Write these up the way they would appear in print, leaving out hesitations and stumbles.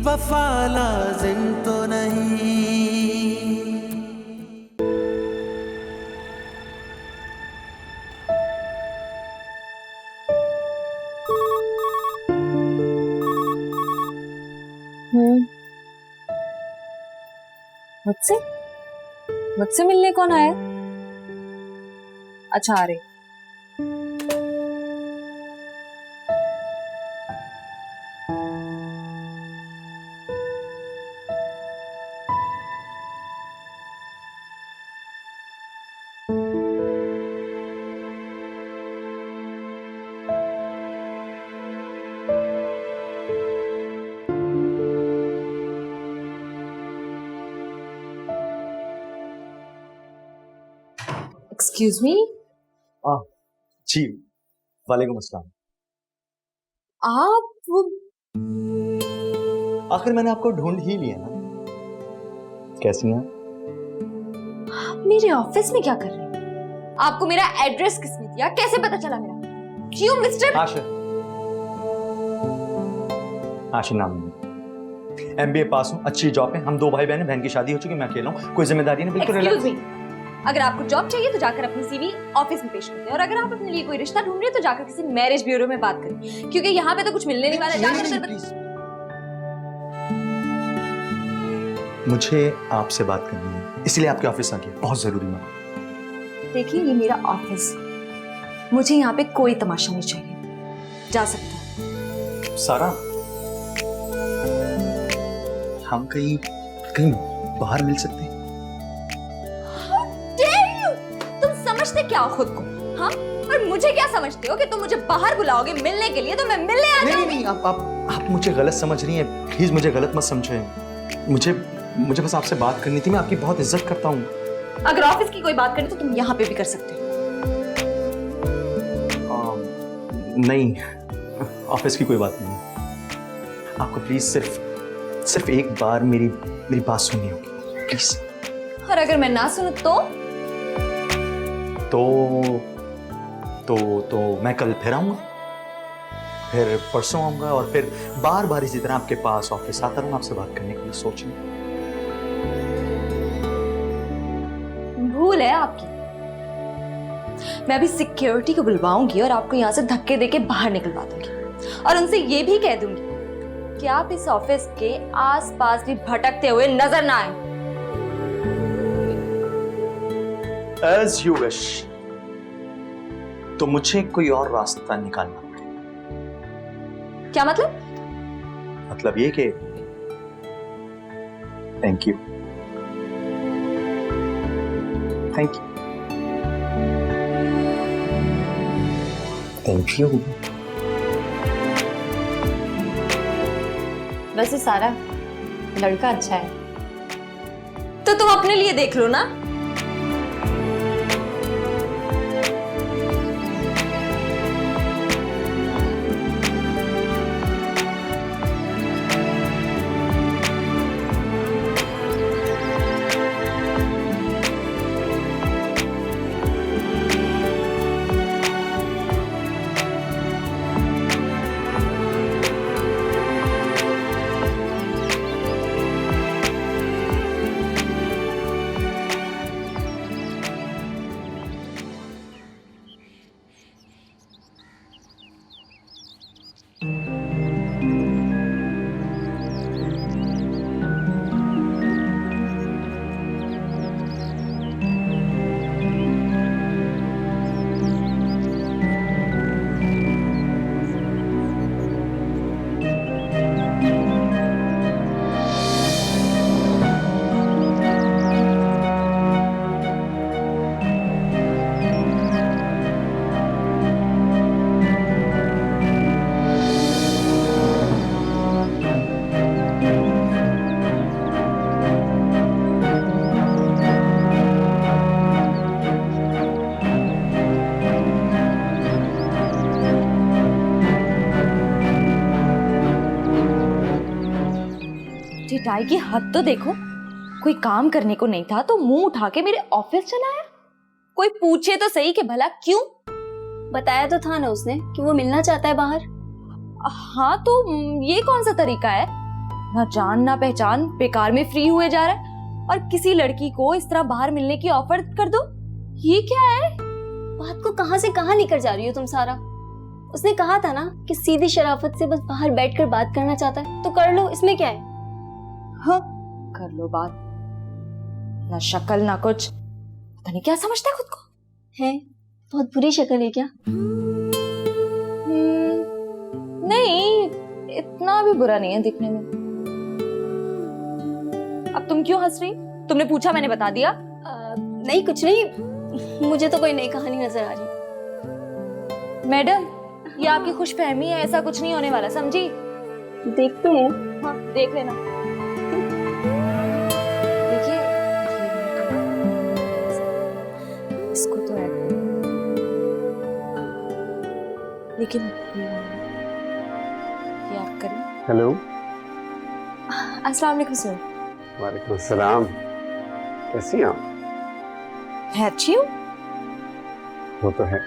वफा लाजिम तो नहीं। मुझसे मुझसे मिलने कौन आया? अच्छा आ रही। Excuse me. जी वालेकुम अस्सलाम। आप वो आखिर मैंने आपको ढूंढ ही लिया ना। कैसी हैं? आप मेरे ऑफिस में क्या कर रहे हैं? आपको मेरा एड्रेस किसने दिया? कैसे पता चला मेरा? क्यों मिस्टर आशिर। आशिर नाम है। MBA पास हूँ, अच्छी जॉब है, हम दो भाई बहन हैं, बहन की शादी हो चुकी, मैं अकेला हूँ, कोई जिम्मेदारी नहीं, बिल्कुल एक्सक्यूज रिलैक्स। मी। अगर आपको जॉब चाहिए तो जाकर अपनी CV ऑफिस में पेश कर दें, और अगर आप अपने लिए कोई रिश्ता ढूंढ रहे हैं तो जाकर किसी मैरिज ब्यूरो में बात करें, क्योंकि यहाँ पे तो कुछ मिलने नहीं वाला। जाकर मुझे आपसे बात करनी है, इसलिए आपके ऑफिस आ गया, बहुत जरूरी है। देखिए, ये मेरा ऑफिस, मुझे यहाँ पे कोई तमाशा नहीं चाहिए। जा सकते हैं। सारा, हम कहीं कहीं बाहर मिल सकते हैं? तुम समझते क्या हो खुद को? हाँ, और मुझे क्या समझते हो कि तुम मुझे बाहर बुलाओगे मिलने के लिए तो मैं मिलने आ जाऊंगी? नहीं, आप मुझे गलत समझ रही हैं, प्लीज मुझे गलत मत समझें। मुझे बस आपसे बात करनी थी, मैं आपकी बहुत इज्जत करता हूँ। अगर ऑफिस की कोई बात करें तो तुम यहाँ पे भी कर सकते हो। नहीं, ऑफिस की कोई बात नहीं। आपको प्लीज सिर्फ एक बार मेरी बात सुननी होगी, प्लीज। और अगर मैं ना सुनूं तो मैं कल फिर आऊंगा, फिर परसों आऊंगा, और फिर बार बार इसी तरह आपके पास ऑफिस आता रहूंगा आपसे बात करने के लिए। सोचिए। भूल है आपकी। मैं अभी सिक्योरिटी को बुलवाऊंगी और आपको यहाँ से धक्के देके बाहर निकलवा दूंगी, और उनसे ये भी कह दूंगी कि आप इस ऑफिस के आसपास भी भटकते हुए नजर ना आए। As you wish। तो मुझे कोई और रास्ता निकालना पड़ेगा। क्या मतलब? मतलब ये कि थैंक यू। वैसे सारा लड़का अच्छा है तो तुम अपने लिए देख लो ना। ढिठाई की हद तो देखो। कोई काम करने को नहीं था तो मुंह उठा के मेरे ऑफिस चला आया। कोई पूछे तो सही कि भला क्यों? बताया तो था ना उसने कि वो मिलना चाहता है बाहर। हाँ, तो ये कौन सा तरीका है? ना जान ना पहचान, बेकार में फ्री हुए जा रहा है और किसी लड़की को इस तरह बाहर मिलने की ऑफर कर दो। ये क्या है? बात को कहां से कहां लेकर जा रही हो तुम सारा। उसने कहा था ना कि सीधी शराफत से बस बाहर बैठकर बात करना चाहता है, तो कर लो, इसमें क्या है। हाँ कर लो बात। ना शक्ल ना कुछ, पता नहीं क्या समझता है खुद को। है बहुत बुरी शक्ल है क्या? नहीं, इतना भी बुरा नहीं है दिखने में। अब तुम क्यों हंस रही? तुमने पूछा, मैंने बता दिया। नहीं कुछ नहीं, मुझे तो कोई नई कहानी नजर आ रही। मैडम ये आपकी खुशफहमी है, ऐसा कुछ नहीं होने वाला, समझी? देखते हैं। हाँ देख लेना। देखिए इसको तो ऐड करो। लेकिन ये आप करें। हेलो। अस्सलाम वालेकुम सर। वालेकुम सलाम। कैसी हैं आप? मैं अच्छी हूँ। वो तो है।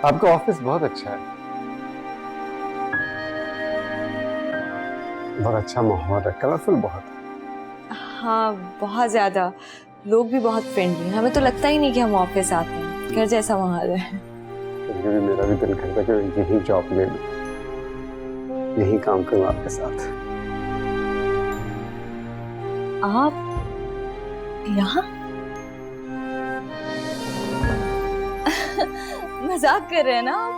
आपका ऑफिस बहुत अच्छा है, बहुत अच्छा माहौल है, कलरफुल बहुत है। हाँ बहुत ज्यादा, लोग भी बहुत फ्रेंडली हैं। हमें तो लगता ही नहीं कि हम ऑफिस आते हैं, घर जैसा माहौल है। कभी मेरा भी दिल करता है कि मैं यही जॉब ले लूं, यही काम करूं आपके साथ। आप यहाँ? मजाक कर रहे हैं ना आप?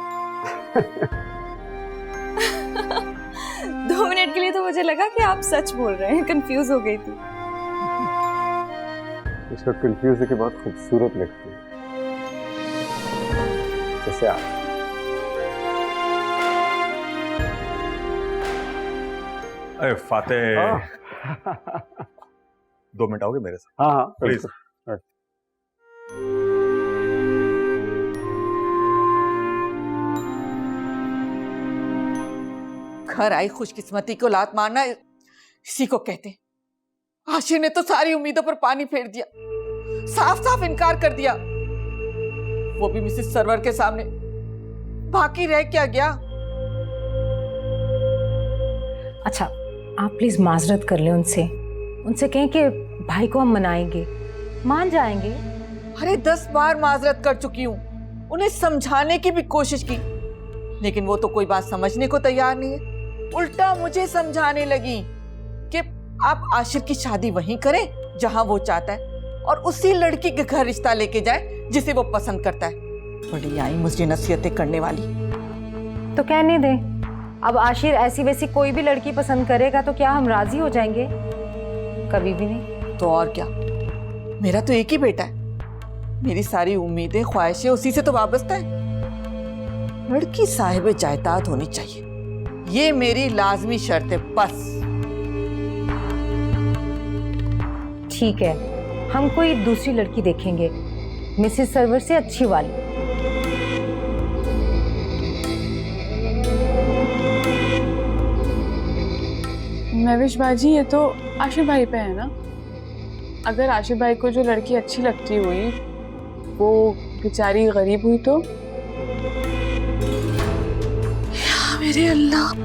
2 मिनट के लिए तो मुझे लगा कि आप सच बोल रहे हैं, कंफ्यूज हो गई थी। इसको कंफ्यूज होकर बहुत खूबसूरत लगती है, जैसे आप। अरे फातेह, 2 मिनट आओगे मेरे साथ? हाँ हाँ प्लीज। घर आई खुशकिस्मती को लात मारना इसी को कहते हैं। आशिर ने तो सारी उम्मीदों पर पानी फेर दिया, साफ साफ इनकार कर दिया, वो भी मिसेस सरवर के सामने। बाकी रह क्या गया? अच्छा आप प्लीज माजरत कर लें उनसे, उनसे कहें कि भाई को हम मनाएंगे, मान जाएंगे। अरे 10 बार माजरत कर चुकी हूँ, उन्हें समझाने की भी कोशिश की, लेकिन वो तो कोई बात समझने को तैयार नहीं है। उल्टा मुझे समझाने लगी कि आप आशिर की शादी वहीं करें जहां वो चाहता है और उसी लड़की के घर रिश्ता लेके जाए जिसे वो पसंद करता है। बड़ी आई मुझे नसीहतें करने वाली। तो कहने दें, अब आशिर ऐसी वैसी कोई भी लड़की पसंद करेगा तो क्या हम राजी हो जाएंगे? कभी भी नहीं। तो और क्या, मेरा तो एक ही बेटा है, मेरी सारी उम्मीदें ख्वाहिशें उसी से तो वाबस्ता है। लड़की साहिब जायदाद होनी चाहिए, ये मेरी लाजमी शर्त है बस। ठीक है, हम कोई दूसरी लड़की देखेंगे, मिसेस सरवर से अच्छी वाली। महविश बाजी, ये तो आशिफ भाई पे है ना? अगर आशिफ भाई को जो लड़की अच्छी लगती हुई वो बेचारी गरीब हुई तो? या मेरे अल्लाह।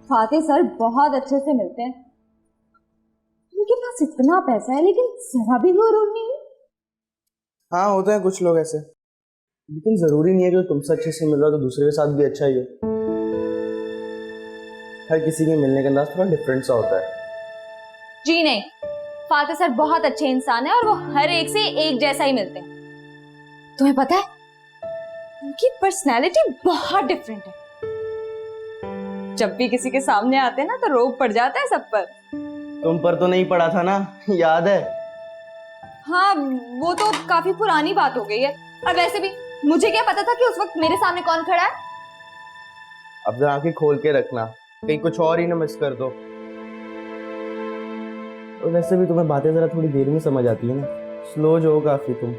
फातेह सर बहुत अच्छे से मिलते हैं, उनके पास इतना पैसा है लेकिन जरा भी गुरूर नहीं है। हाँ होते हैं कुछ लोग ऐसे, लेकिन जरूरी नहीं है कि तुमसे अच्छे से मिल रहा तो दूसरे के साथ भी अच्छा ही है। हर किसी के मिलने का अंदाज थोड़ा डिफरेंट सा होता है। जी नहीं, फातेह सर बहुत अच्छे इंसान है और वो हर एक से एक जैसा ही मिलते हैं। तुम्हें पता है उनकी पर्सनैलिटी बहुत डिफरेंट है। जब भी किसी के सामने आते हैं ना तो रोब पड़ जाता है सब पर। तुम पर तो नहीं पड़ा था ना, याद है? हाँ वो तो काफी पुरानी बात हो गई है। और वैसे भी मुझे क्या पता था कि उस वक्त मेरे सामने कौन खड़ा है। अब जरा आंखें खोल के रखना, कहीं कुछ और ही ना मिस कर दो। और वैसे भी तुम्हें बातें जरा थोड़ी देर में समझ आती है ना, स्लो जो हो काफी तुम।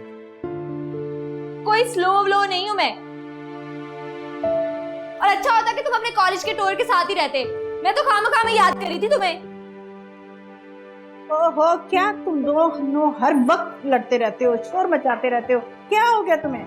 कोई स्लो व्लो नहीं हूं मैं। और अच्छा होता कि तुम अपने कॉलेज के टूर के साथ ही रहते। मैं तो खामखा में याद कर रही थी तुम्हें। ओहो, क्या तुम दोनों हर वक्त लड़ते रहते हो, शोर मचाते रहते हो, क्या हो गया तुम्हें?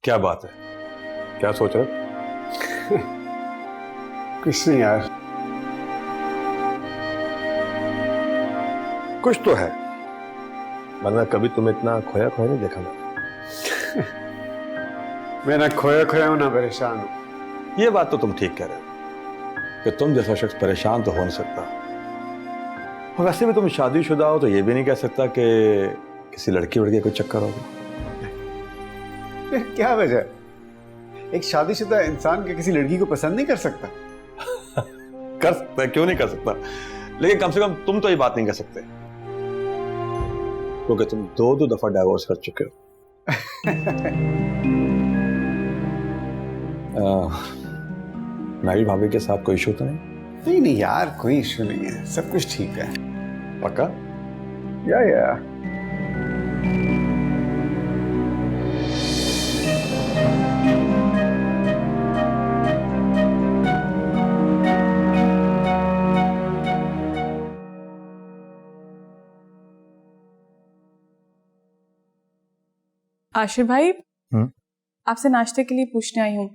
क्या बात है, क्या सोच रहे? कुछ नहीं यार, कुछ तो है, वरना कभी तुम्हें इतना खोया खोया नहीं देखा मैं। मैं ना खोया खोया हूं ना परेशान हूं। ये बात तो तुम ठीक कह रहे हो कि तुम जैसा शख्स परेशान तो हो नहीं सकता, और वैसे भी तुम शादीशुदा हो तो ये भी नहीं कह सकता कि किसी लड़की वड़की कोई चक्कर होगा। फिर क्या वजह? एक शादीशुदा इंसान के किसी लड़की को पसंद नहीं कर सकता? कर सकता है, क्यों नहीं कर सकता, लेकिन कम से कम तुम तो ये बात नहीं कर सकते क्योंकि तुम दो दफा डाइवोर्स कर चुके हो। मेरी भाभी के साथ कोई इशू तो नहीं? नहीं नहीं यार, कोई इशू नहीं है, सब कुछ ठीक है। पक्का? या आशिर भाई, आपसे नाश्ते के लिए पूछने आई हूँ।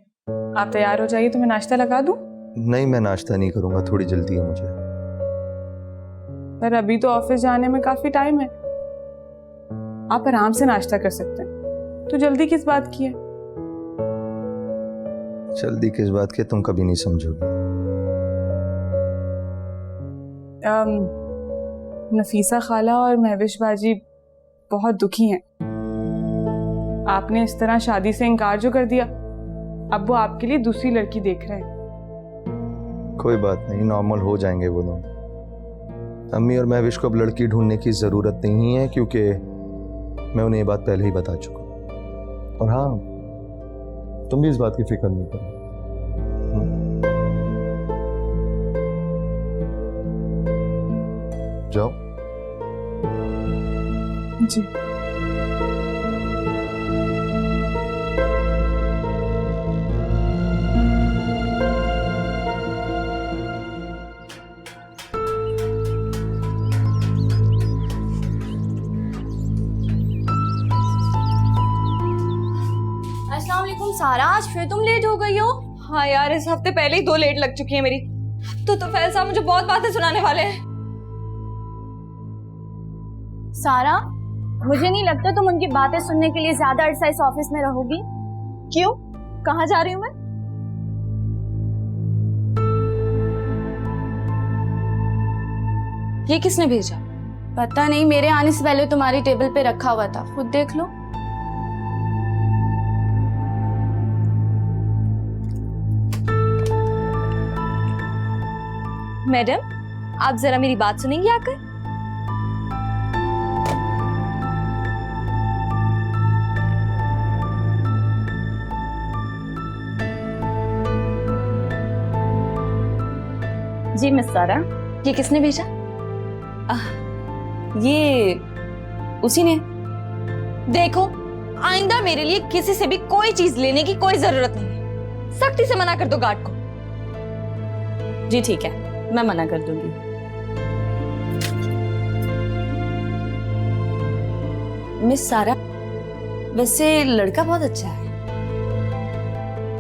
आप तैयार हो जाइए तो मैं नाश्ता लगा दूँ? नहीं, मैं नाश्ता नहीं करूंगा, थोड़ी जल्दी है मुझे। पर अभी तो ऑफिस जाने में काफी टाइम है, आप आराम से नाश्ता कर सकते हैं, तो जल्दी किस बात की है? जल्दी किस बात की, तुम कभी नहीं समझोगे। नफीसा खाला और महविश बाजी बहुत दुखी हैं। आपने इस तरह शादी से इनकार जो कर दिया, अब वो आपके लिए दूसरी लड़की देख रहे हैं। कोई बात नहीं, नॉर्मल हो जाएंगे वो लोग। अम्मी और महविश को अब लड़की ढूंढने की जरूरत नहीं है, क्योंकि मैं उन्हें ये बात पहले ही बता चुका हूं। और हाँ, तुम भी इस बात की फिक्र नहीं करो। जाओ। जी। सारा, आज फिर तुम लेट हो गई हो। हाँ यार, इस हफ्ते पहले ही 2 लेट लग चुकी है मेरी। तो तोफैल साहब मुझे बहुत बातें सुनाने वाले हैं। सारा, मुझे नहीं लगता तुम उनकी बातें सुनने के लिए ज्यादा अरसा इस ऑफिस में रहोगी। क्यों? कहाँ जा रही हूँ मैं? ये किसने भेजा? पता नहीं, मेरे आने से पहले तुम्हारी टेबल पे रखा हुआ था, खुद देख लो। मैडम, आप जरा मेरी बात सुनेंगी आकर? जी मिस सारा। ये किसने भेजा? ये उसी ने। देखो, आइंदा मेरे लिए किसी से भी कोई चीज लेने की कोई जरूरत नहीं है। सख्ती से मना कर दो गार्ड को। जी ठीक है, मैं मना कर दूंगी। मिस सारा, वैसे लड़का बहुत अच्छा है।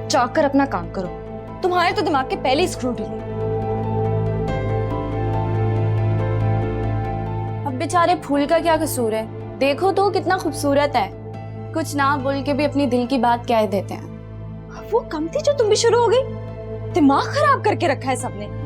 चाकर अपना काम करो, तुम्हारे तो दिमाग के पहले ही स्क्रू ढीले। अब बेचारे फूल का क्या कसूर है, देखो तो कितना खूबसूरत है। कुछ ना बोल के भी अपनी दिल की बात कह देते हैं। वो कम थी जो तुम भी शुरू हो गई? दिमाग खराब करके रखा है सबने।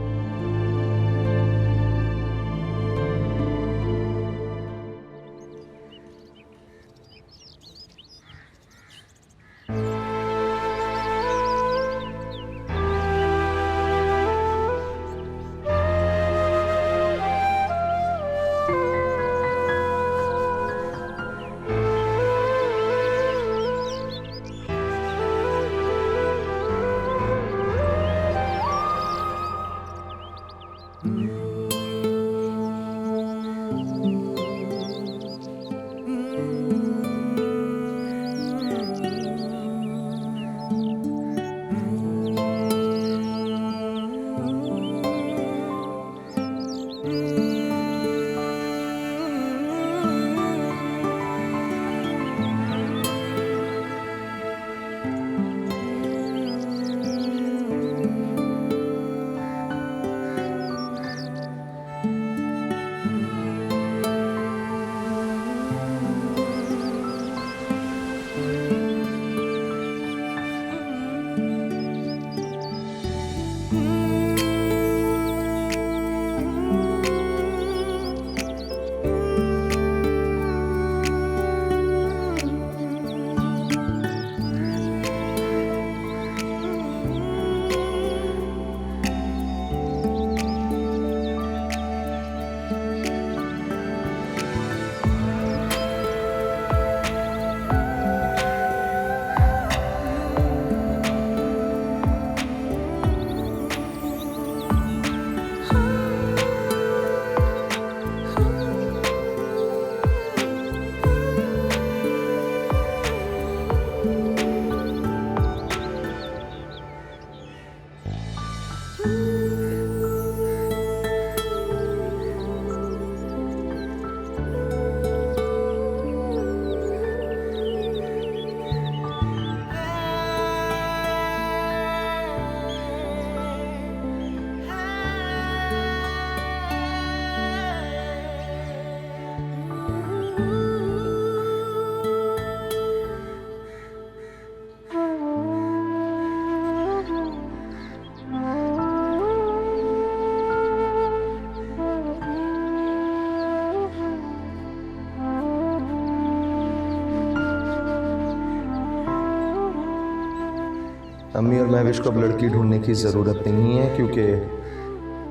अम्मी और महविश को अब लड़की ढूंढने की ज़रूरत नहीं है, क्योंकि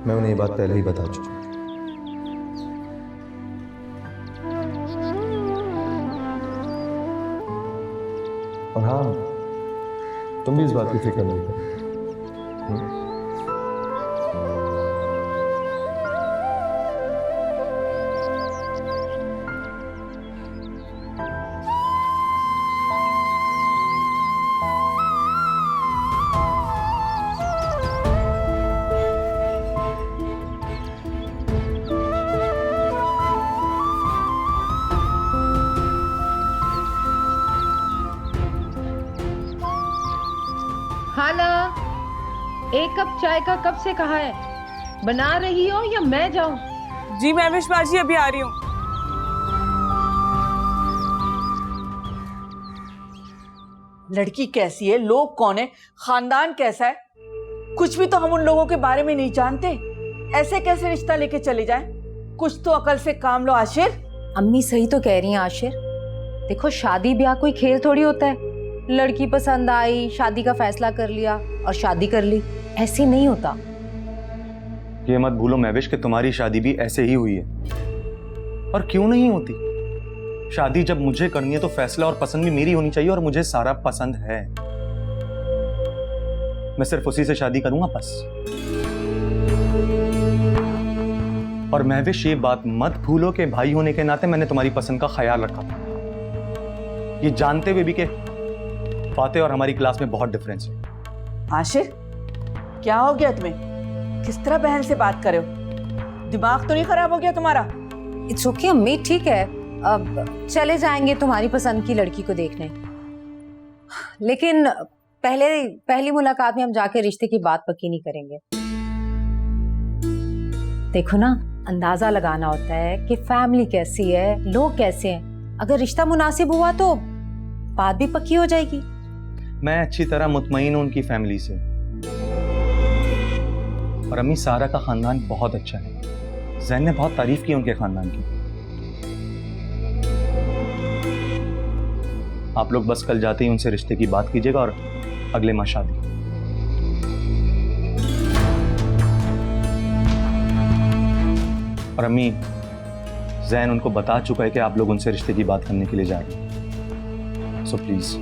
मैं उन्हें ये बात पहले ही बता चुका हूं। और हाँ, तुम भी इस बात की फिक्र नहीं करो। खाला, एक कप चाय का कब से कहा है? बना रही हो या मैं जाऊं? जी महविश बाजी, अभी आ रही हूँ। लड़की कैसी है, लोग कौन है, खानदान कैसा है, कुछ भी तो हम उन लोगों के बारे में नहीं जानते। ऐसे कैसे रिश्ता लेके चले जाएं? कुछ तो अकल से काम लो आशिर। अम्मी सही तो कह रही हैं आशिर। देखो शादी ब्याह कोई खेल थोड़ी होता है, लड़की पसंद आई, शादी का फैसला कर लिया और शादी कर ली, ऐसे नहीं होता। ये मत भूलो महविश कि तुम्हारी शादी भी ऐसे ही हुई है। और क्यों नहीं होती? शादी जब मुझे करनी है तो फैसला और पसंद भी मेरी होनी चाहिए, और मुझे सारा पसंद है। मैं सिर्फ उसी से शादी करूंगा बस। और महविश ये बात मत भूलो कि भाई होने के नाते मैंने तुम्हारी पसंद का ख्याल रखा था, ये जानते हुए भी कि फातेह और हमारी क्लास में बहुत डिफरेंस है। आशिर, क्या हो गया तुम्हें? किस तरह बहन से बात करे हो? दिमाग तो नहीं खराब हो गया तुम्हारा? इट्स ओके अम्मी, ठीक है, अब चले जाएंगे तुम्हारी पसंद की लड़की को देखने, लेकिन पहली मुलाकात में हम जाके रिश्ते की बात पक्की नहीं करेंगे। देखो ना, अंदाजा लगाना होता है कि फैमिली कैसी है, लोग कैसे हैं। अगर रिश्ता मुनासिब हुआ तो बात भी पक्की हो जाएगी। मैं अच्छी तरह मुतमईन हूं उनकी फैमिली से, और अम्मी सारा का खानदान बहुत अच्छा है। जैन ने बहुत तारीफ की उनके खानदान की। आप लोग बस कल जाते ही उनसे रिश्ते की बात कीजिएगा और अगले माह शादी। और अम्मी, जैन उनको बता चुका है कि आप लोग उनसे रिश्ते की बात करने के लिए जा रहे हैं, सो प्लीज।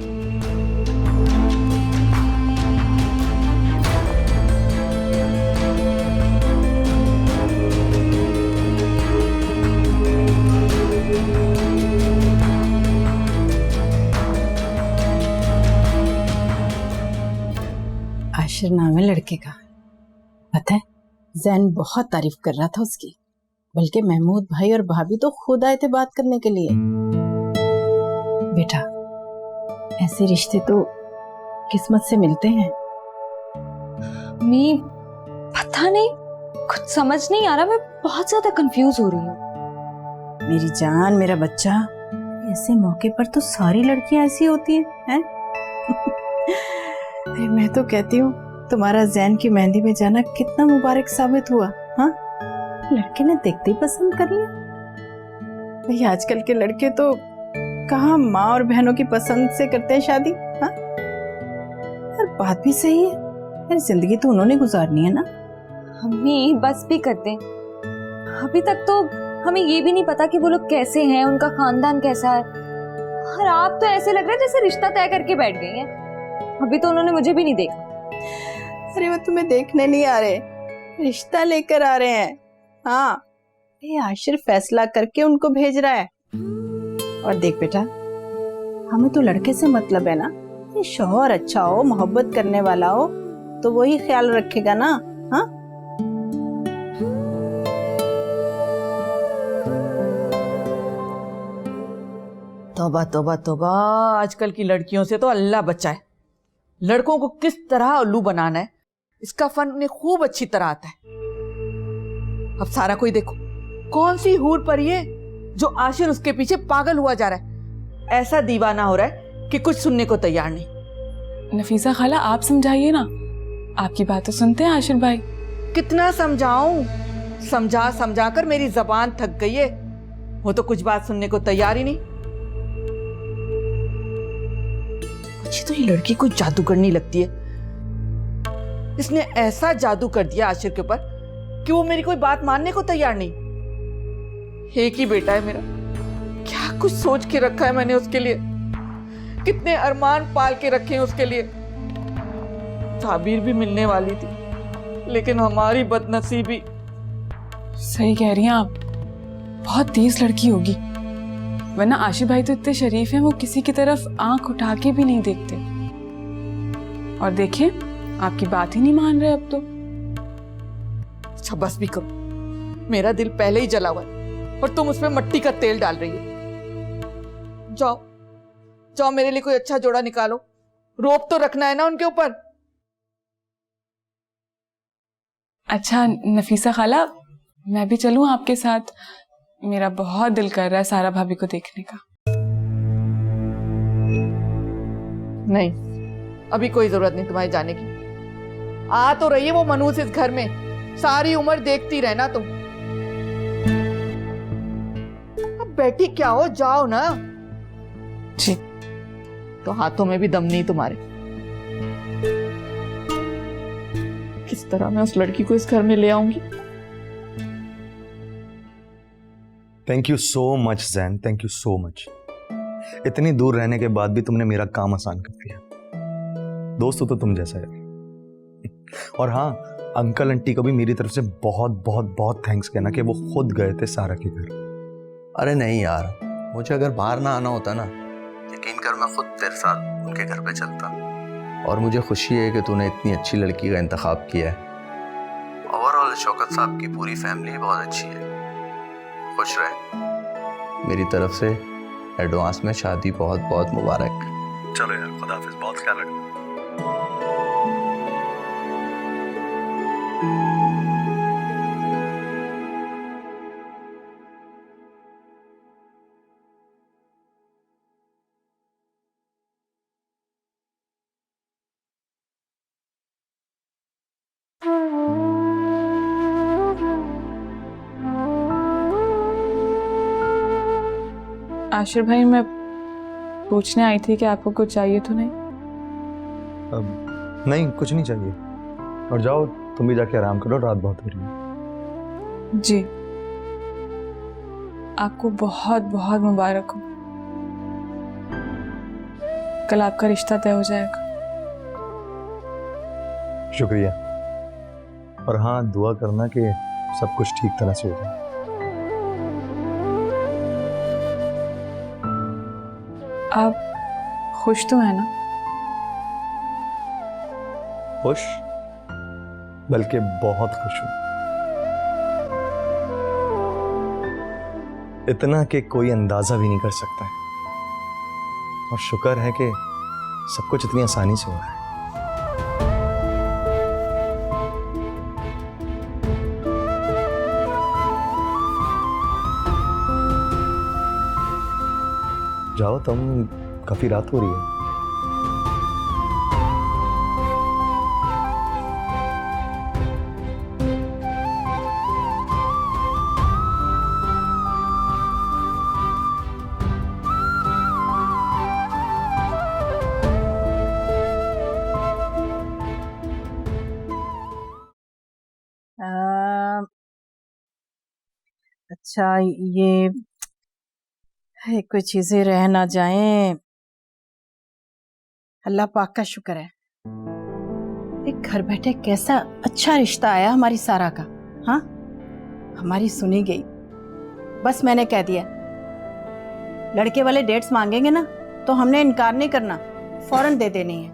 आशिर नाम है लड़के का। पता है, जैन बहुत तारीफ कर रहा था उसकी, बल्कि महमूद भाई और भाभी तो खुद आए थे बात करने के लिए। बेटा, ऐसे रिश्ते तो किस्मत से मिलते हैं। मी पता नहीं, कुछ समझ नहीं आ रहा, मैं बहुत ज्यादा कंफ्यूज हो रही हूँ। मेरी जान, मेरा बच्चा, ऐसे मौके पर तो सारी लड़कियां ऐसी होती हैं। अरे मैं तो कहती हूँ तुम्हारा जैन की मेहंदी में जाना कितना मुबारक साबित हुआ। हाँ, लड़के ने देखते ही पसंद कर लिया। भाई आजकल के लड़के तो कहाँ माँ और बहनों की पसंद से करते हैं शादी। हाँ, और बात भी सही है, यार जिंदगी तो उन्होंने गुजारनी है ना। मम्मी बस भी करते हैं, अभी तक तो हमें ये भी नहीं पता कि वो लोग कैसे हैं, उनका खानदान कैसा है। और आप तो ऐसे लग रहा है जैसे रिश्ता तय करके बैठ गई हैं। अभी तो उन्होंने मुझे भी नहीं देखा। अरे वो तुम्हें देखने नहीं आ रहे, रिश्ता लेकर आ रहे हैं। हाँ, ये आशिर फैसला करके उनको भेज रहा है। और देख बेटा, हमें तो लड़के से मतलब है ना, ये शौहर अच्छा हो, मोहब्बत करने वाला हो, तो वही ख्याल रखेगा ना। हाँ, तौबा तौबा तौबा, आजकल की लड़कियों से तो अल्लाह बचाए। लड़कों को किस तरह उल्लू बनाना है, इसका फन उन्हें खूब अच्छी तरह आता है। अब सारा कोई देखो, कौन सी हूर परी है जो आशिर उसके पीछे पागल हुआ जा रहा है, ऐसा दीवाना हो रहा है कि कुछ सुनने को तैयार नहीं। नफीसा खाला, आप समझाइए ना, आपकी बात तो सुनते हैं आशिर भाई। कितना समझाऊं, समझा समझा कर मेरी जबान थक गई है। वो तो कुछ बात सुनने को तैयार ही नहीं। अच्छी तो ये लड़की कोई जादूगरनी लगती है। इसने ऐसा जादू कर दिया आशिर के ऊपर कि वो मेरी कोई बात मानने को तैयार नहीं। एक ही बेटा है मेरा, क्या कुछ सोच के रखा है मैंने उसके लिए, कितने अरमान पाल के रखे हैं उसके लिए। ताबीर भी मिलने वाली थी, लेकिन हमारी बदनसीबी। सही कह रही हैं आप, बहुत तेज लड़की होगी, वरना आशिर भाई तो इतने शरीफ हैं, वो किसी की तरफ आंख उठा के भी नहीं देखते। और देखें, आपकी बात ही नहीं मान रहे अब तो। अच्छा बस भी करो, मेरा दिल पहले ही जला हुआ है और तुम उसमें मट्टी का तेल डाल रही हो। जाओ जाओ, मेरे लिए कोई अच्छा जोड़ा निकालो, रोप तो रखना है ना उनके ऊपर। अच्छा नफीसा खाला, मैं भी चलूं आपके साथ? मेरा बहुत दिल कर रहा है सारा भाभी को देखने का। नहीं, अभी कोई जरूरत नहीं तुम्हारे जाने की। आ तो रही है वो मनूस इस घर में, सारी उम्र देखती रहना तुम। अब बैठी क्या हो, जाओ ना। छी, तो हाथों में भी दम नहीं तुम्हारे। किस तरह मैं उस लड़की को इस घर में ले आऊंगी? Thank you so much Jain, thank you so much. इतनी दूर रहने के बाद भी तुमने मेरा काम आसान कर दिया। दोस्त हो तो तुम जैसा है। और हाँ, अंकल आंटी को भी मेरी तरफ से बहुत बहुत बहुत थैंक्स कहना कि वो खुद गए थे सारा के घर। अरे नहीं यार, मुझे अगर बाहर ना आना होता ना, यकीन कर मैं खुद तेरे साथ उनके घर पे चलता। और मुझे खुशी है कि तूने इतनी अच्छी लड़की का इंतखाब किया है। ओवरऑल शौकत साहब की पूरी फैमिली बहुत अच्छी है। खुश रहे। मेरी तरफ से एडवांस में शादी बहुत बहुत मुबारक। चलो यार, खुदा हाफिज, बहुत ख्याल रखना। आशिर भाई, मैं पूछने आई थी कि आपको कुछ चाहिए तो नहीं? नहीं, कुछ नहीं चाहिए। और जाओ, तुम भी जाके आराम करो, रात बहुत हो रही है। जी, आपको बहुत बहुत मुबारक हो। कल आपका रिश्ता तय हो जाएगा। शुक्रिया। और हाँ, दुआ करना कि सब कुछ ठीक तरह से हो जाए। आप खुश तो है ना? खुश? बल्कि बहुत खुश हूं। इतना कि कोई अंदाजा भी नहीं कर सकता है। और शुक्र है कि सब कुछ इतनी आसानी से हो रहा है। जाओ तुम, काफी रात हो रही है। अच्छा, ये कोई चीजें रह ना जाएं। अल्लाह पाक का शुक्र है, एक घर बैठे कैसा अच्छा रिश्ता आया हमारी सारा का। हाँ, हमारी सुनी गई। बस मैंने कह दिया, लड़के वाले डेट्स मांगेंगे ना तो हमने इनकार नहीं करना, फौरन दे देनी है।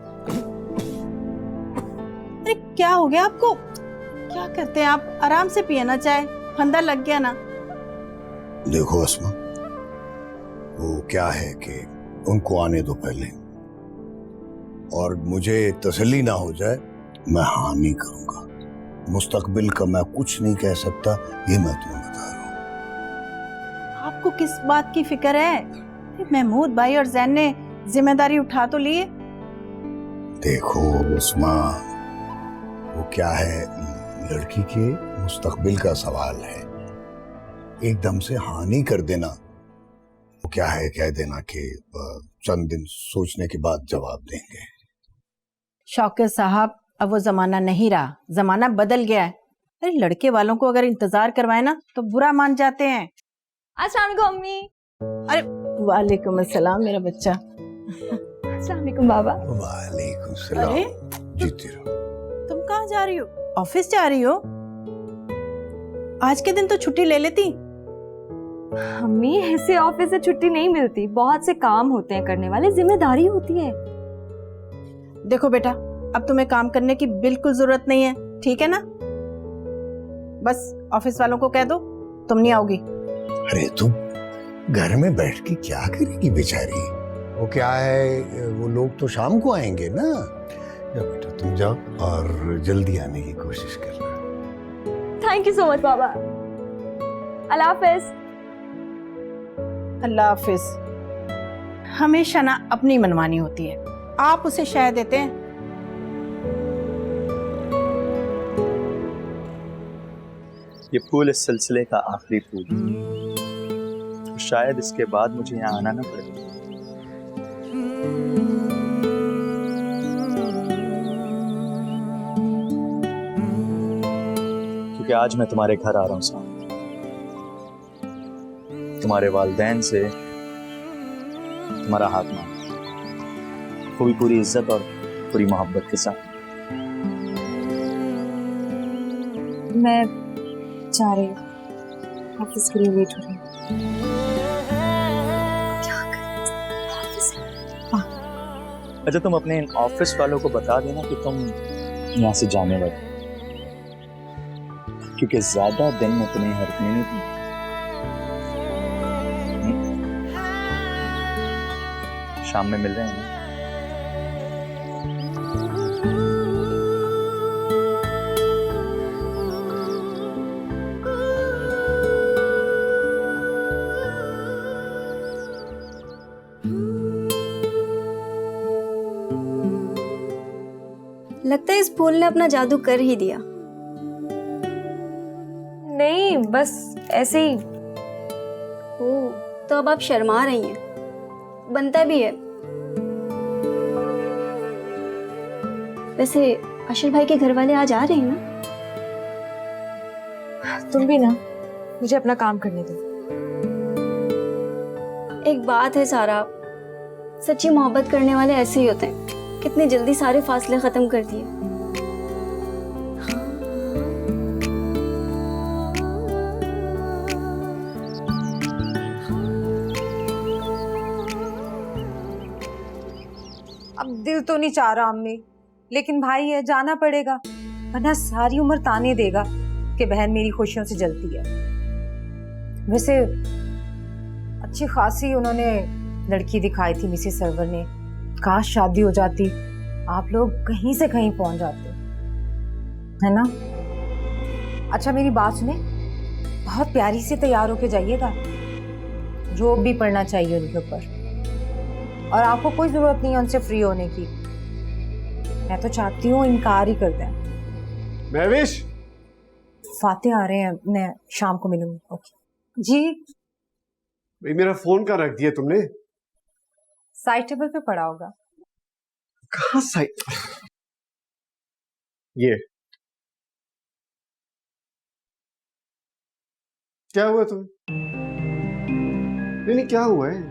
अरे क्या हो गया आपको? क्या करते हैं आप? आराम से पिए ना चाय, फंदा लग गया ना। देखो अस्मा, वो क्या है कि उनको आने दो पहले, और मुझे तसल्ली ना हो जाए मैं हाँ नहीं करूंगा। मुस्तकबिल का मैं कुछ नहीं कह सकता, ये मैं तुम्हें बता रहा हूँ। आपको किस बात की फिक्र है? महमूद भाई और जैन ने जिम्मेदारी उठा तो लिए। देखो उस्मा, वो क्या है, लड़की के मुस्तकबिल का सवाल है। एकदम से हाँ नहीं कर देना। वो क्या है, कह देना कि चंद दिन सोचने के बाद जवाब देंगे। शौकत साहब, अब वो जमाना नहीं रहा, जमाना बदल गया है। अरे लड़के वालों को अगर इंतजार करवाए ना तो बुरा मान जाते हैं। अस्सलाम वालेकुम अम्मी। अरे वालेकुम अस्सलाम मेरा बच्चा। अस्सलाम वालेकुम बाबा। वालेकुम सलाम। अरे जीती रहो। तुम कहाँ जा रही हो? ऑफिस जा रही हो? आज के दिन तो छुट्टी ले लेती। अम्मी, ऐसे ऑफिस से छुट्टी नहीं मिलती, बहुत से काम होते हैं करने वाले, जिम्मेदारी होती है। देखो बेटा, अब तुम्हें काम करने की बिल्कुल जरूरत नहीं है, ठीक है ना? बस ऑफिस वालों को कह दो तुम नहीं आओगी। अरे तुम घर में बैठ के क्या करेगी बेचारी? वो क्या है, वो लोग तो शाम को आएंगे ना। जाओ बेटा, तुम जाओ और जल्दी आने की कोशिश करना। थैंक यू सो मच बाबा। अल्लाह हाफिज। अल्लाह हाफिज। हमेशा ना अपनी मनमानी होती है, आप उसे शय देते हैं। ये फूल इस सिलसिले का आखिरी फूल है। तो शायद इसके बाद मुझे यहाँ आना ना पड़े। क्योंकि आज मैं तुम्हारे घर आ रहा हूँ साहब, तुम्हारे वालिदैन से तुम्हारा हाथ मांग, वो भी पूरी इज्जत और पूरी मोहब्बत के साथ। मैं जा रही हूँ, ऑफिस के लिए वेट हो रही हूँ। क्या करें ऑफिस में? अच्छा, तुम अपने ऑफिस वालों को बता देना कि तुम यहाँ से जाने वाले, क्योंकि ज्यादा दिन में तुम्हें हरकने नहीं दूंगा। शाम में मिल रहे हैं ना? लगता है इस फूल ने अपना जादू कर ही दिया। नहीं, बस ऐसे ही। ओह, तो अब आप शर्मा रही हैं। बनता भी है। वैसे अशर भाई के घर वाले आज आ रहे हैं ना? तुम भी ना, मुझे अपना काम करने दो। एक बात है सारा, सच्ची मोहब्बत करने वाले ऐसे ही होते हैं। कितनी जल्दी सारे फासले खत्म कर दिए। अब दिल तो नहीं चाह रहा अम्मी, लेकिन भाई है, जाना पड़ेगा, वरना सारी उम्र ताने देगा कि बहन मेरी खुशियों से जलती है। वैसे अच्छी खासी उन्होंने लड़की दिखाई थी मिसेस सरवर ने। काश शादी हो जाती, आप लोग कहीं से कहीं पहुंच जाते, है ना? अच्छा मेरी बात सुने, बहुत प्यारी से तैयार होके जाइएगा, रोब भी पड़ना चाहिए उनके ऊपर, और आपको कोई जरूरत नहीं है उनसे फ्री होने की। मैं तो चाहती हूँ इनकार ही कर दें। महविश, फाते आ रहे हैं, मैं शाम को मिलूंगी। ओके जी। भाई मेरा फोन कहाँ रख दिया तुमने? साइड टेबल पे पड़ा होगा। कहाँ साइड? ये क्या हुआ तुम्हें? नहीं क्या हुआ है?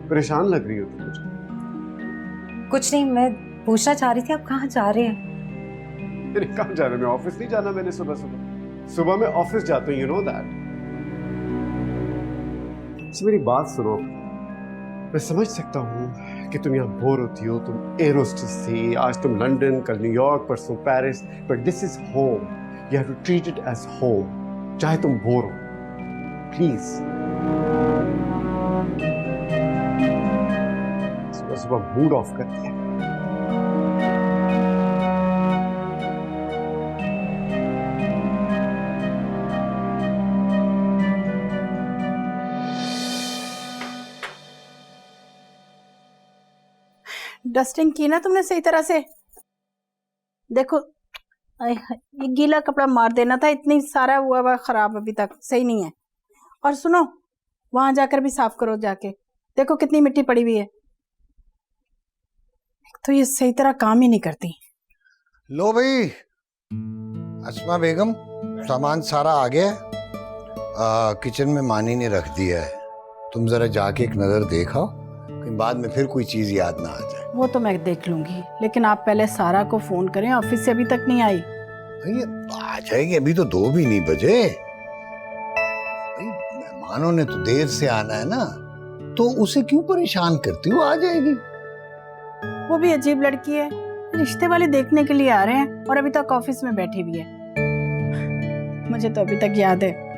परेशान लग रही हो तुम मुझे। कुछ नहीं, मैं पूछना चाह रही थी आप कहाँ जा रहे हैं? मैंने कहाँ जाना? मैं ऑफिस नहीं जाना। मैंने सुबह मैं ऑफिस जाता हूँ, यू नो दैट। मेरी बात सुनो, मैं समझ सकता हूँ कि तुम यहाँ बोर होती हो। तुम एरोस्टेस थी, आज तुम लंदन, कल न्यूयॉर्क, परसों Paris, but this is home. You have to treat it as home, चाहे तुम बोर हो। प्लीज सुबह सुबह मूड ऑफ कर दिया। डस्टिंग की ना तुमने सही तरह से? देखो ये गीला कपड़ा मार देना था, इतनी सारा हुआ खराब अभी तक सही नहीं है। और सुनो, वहां जाकर भी साफ करो जाके, देखो कितनी मिट्टी पड़ी हुई है। तो ये सही तरह काम ही नहीं करती। लो भाई अस्मा बेगम, सामान सारा आ गया है। किचन में मानी ने रख दिया है, तुम जरा जाके एक नजर देखो, कहीं बाद में फिर कोई चीज याद ना आ जाए। वो तो मैं देख लूंगी, लेकिन आप पहले सारा को फोन करें, ऑफिस से अभी तक नहीं आई। भाई आ जाएगी, अभी तो 2 भी नहीं बजे। भाई मेहमानों ने तो देर से आना है ना, तो उसे क्यों परेशान करती हो? आ जाएगी। वो भी अजीब लड़की है, रिश्ते वाले देखने के लिए आ रहे हैं और अभी तक ऑफिस में बैठी हुई है। मुझे तो अभी तक याद है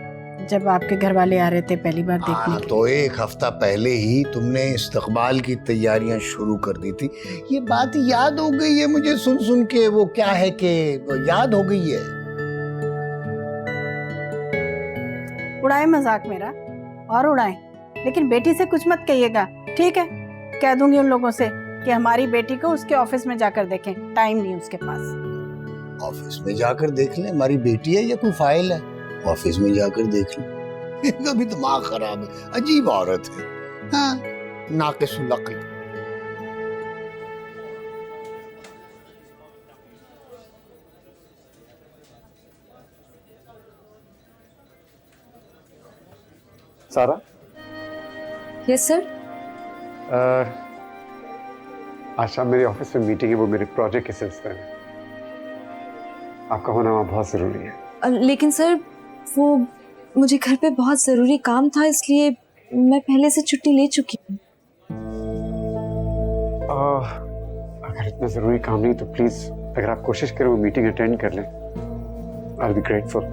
जब आपके घर वाले आ रहे थे पहली बार देखने के। तो 1 हफ्ता पहले ही तुमने इस्तकबाल की तैयारियां शुरू कर दी थी। ये बात याद हो गई है मुझे सुन सुन के। वो क्या है कि याद हो गई है। उड़ाए मजाक मेरा, और उड़ाए, लेकिन बेटी से कुछ मत कहिएगा, ठीक है? कह दूंगी उन लोगों से कि हमारी बेटी को उसके ऑफिस में जाकर देखें, टाइम नहीं उसके पास। ऑफिस में जाकर देख ले, हमारी बेटी है या कोई फाइल है? ऑफिस में जाकर देख ले। इनका भी दिमाग खराब है, अजीब औरत है। हाँ, नाक़िसुल अक़ल। सारा, यस सर। आज शाम मेरे ऑफिस में मीटिंग है, वो मेरे प्रोजेक्ट के सिलसिले में। आपका होना वहाँ बहुत ज़रूरी है। लेकिन सर वो मुझे घर पे बहुत ज़रूरी काम था, इसलिए मैं पहले से छुट्टी ले चुकी हूँ। अगर इतना ज़रूरी काम नहीं तो प्लीज़ अगर आप कोशिश करें वो मीटिंग अटेंड कर लें, आई विल बी ग्रेटफुल।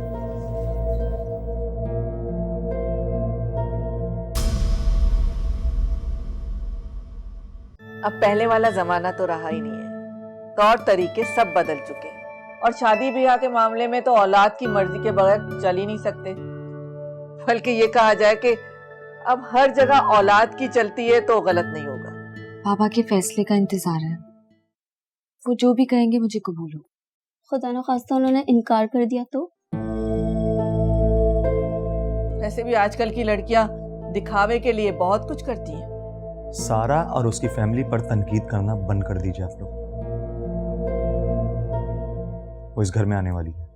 अब पहले वाला जमाना तो रहा ही नहीं है, तौर तरीके सब बदल चुके हैं और शादी ब्याह के मामले में तो औलाद की मर्जी के बगैर चल ही नहीं सकते। बल्कि ये कहा जाए कि अब हर जगह औलाद की चलती है तो गलत नहीं होगा। पापा के फैसले का इंतजार है, वो जो भी कहेंगे मुझे कबूल हो। खुदा न खास्ता उन्होंने इनकार कर दिया तो? वैसे भी आजकल की लड़कियां दिखावे के लिए बहुत कुछ करती हैं। सारा और उसकी फैमिली पर तनकीद करना बंद कर दीजिए आप लोग। वो इस घर में आने वाली है।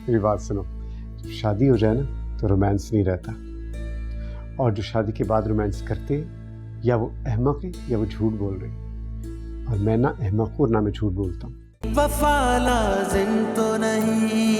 मेरी बात सुनो, जब शादी हो जाए ना तो रोमांस नहीं रहता, और जो शादी के बाद रोमांस करते या वो अहमक है या वो झूठ बोल रहे हैं, और मैं ना अहमक हूँ और ना मैं झूठ बोलता हूँ। वफा लाज़िम तो नहीं